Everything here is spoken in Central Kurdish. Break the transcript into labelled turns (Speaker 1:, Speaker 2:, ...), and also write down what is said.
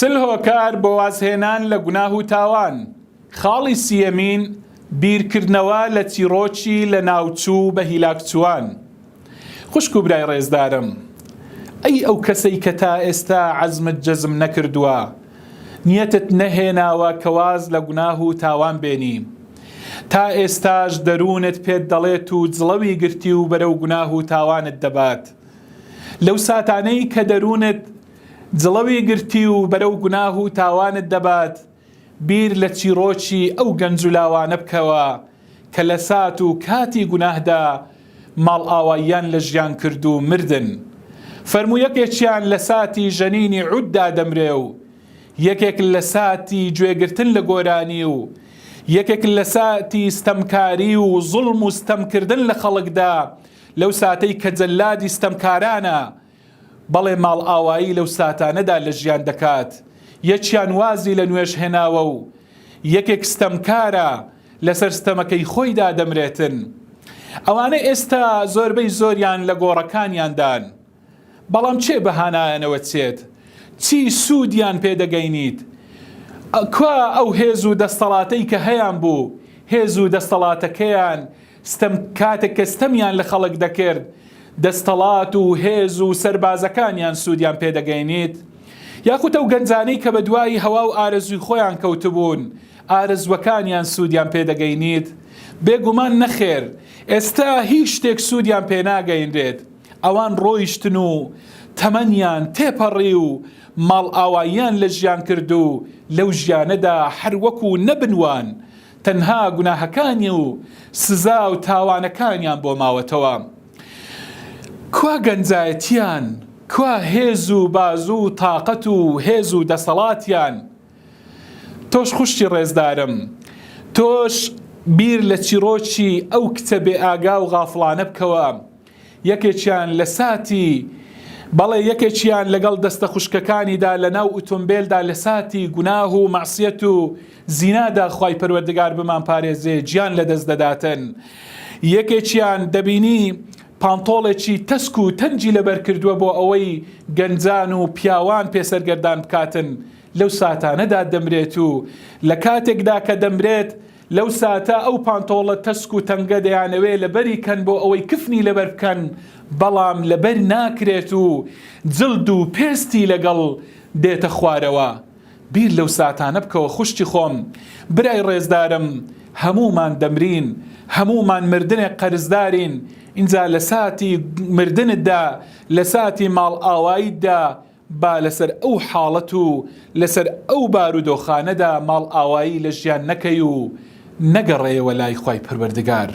Speaker 1: چل هۆکار بۆ وازهێنان لە گوناه و تاوان. خاڵی سیەمین بیرکردنەوە لە چیرۆکی لە ناوچوو بە هیلاکچوان. خوشک و برای ڕێزدارم، ئەی ئەو کەسەی کە تا ئێستا عەزمت جەزم نەکردووە، نیەتت نەهێناوە کە واز لە گوناه و تاوان بێنی، تا ئێستاش دەروونت پێت دەڵێت و جڵەوی گرتی و بەرەو گوناه و تاوانت دەبات. لەو ساتانەی کە دەروونت جڵەوی گرتی و بەرەو گوناه و تاوانت دەبات، بیر لە چیرۆکی ئەو گەنج و لاوانە بکەوە کە لە سات و کاتی گوناهدا ماڵ ئاواییان لە ژیان کرد و مردن. فەرموو یەکێکیان لە ساتی ژەنینی عوددا دەمرێ و یەکێک لە ساتی گوێگرتن لە گۆرانی و یەکێک لە ساتی ستەمکاری و زوڵم و ستەمکردن لە خەڵکدا، لەو ساتەی کە جەلادی ستەمکارانە، بەڵێ ماڵ ئاوایی لەو ساتانەدا لە ژیان دەکات. یەکیان وازی لە نوێژ هێناوە و یەکێک ستەمکارە لەسەر ستەمەکەی خۆیدا دەمرێتن. ئەوانە ئێستا زۆربەی زۆریان لە گۆڕەکانیاندان، بەڵام چێ بەهانایانەوە چێت؟ چی سوودیان پێدەگەینیت؟ کوا ئەو هێز و دەستەڵاتەی کە هەیان بوو، هێز و دەستەڵاتەکەیان کاتێک کە ستەمیان لە خەڵک دەکرد، دەستەڵات و هێز و سەربازەکانیان سوودیان پێدەگەینیت؟ یاخود ئەو گەنجانەی کە بە دوای هەوا و ئارەزوی خۆیان کەوتبوون، ئارەزوەکانیان سوودیان پێدەگەینیت؟ بێگومان نەخێر، ئێستا هیچ شتێک سوودیان پێناگەیندرێت. ئەوان ڕۆیشتن و تەمەنیان تێپەڕی و ماڵ ئاواییان لە ژیان کرد و لەو ژیانەدا هەر وەکو نەبنوان، تەنها گوناهەکانی و سزا و تاوانەکانیان بۆ ماوەتەوە. کوا گەنجایەتیان، کوا هێز و باز و تاقەت و هێز و دەسەڵاتیان؟ تۆش خوشتی ڕێزدارم، تۆش بیر لە چیرۆکی ئەو کچە بێ ئاگا و غافڵانە بکەوە. یەکێکیان لە ساتی، بەڵێ یەکێکیان لەگەڵ دەستە خوشکەکانیدا لە ناو ئۆتۆمبیلدا لە ساتی گوناه و مەعسیەت و زینادا خوای پەروەردگار بمان پارێزێ گیان لەدەست دەداتن. یەکێکیان دەبینی پانتۆڵێکی تەسک و تەنجی لەبەر کردووە بۆ ئەوەی گەنجان و پیاوان پێسەرگەردان بکاتن، لەو ساتانەدا دەمرێت و لە کاتێکدا کە دەمرێت لەو ساتە ئەو پانتۆڵە تەسک و تەنگە دەیانەوێ لەبەری کەن بۆ ئەوەی کفنی لەبەر بکەن، بەڵام لەبەر ناکرێت و جلد و پێستی لەگەڵ دێتە خوارەوە. بیر لەو ساتانە بکەوە خوشتی خۆم، برای ڕێزدارم، هەمومان دەمرین، هەمومان مردنێک قەرزدارین. اینجا لە ساتی مردنتدا، لە ساتی ماڵ ئاواییدا، با لەسەر ئەو حاڵەت و لەسەر ئەو بارودۆخانەدا ماڵ ئاوایی لە ژیان نەکەی و نەگەڕێەوە لای خوای پەروەردگار.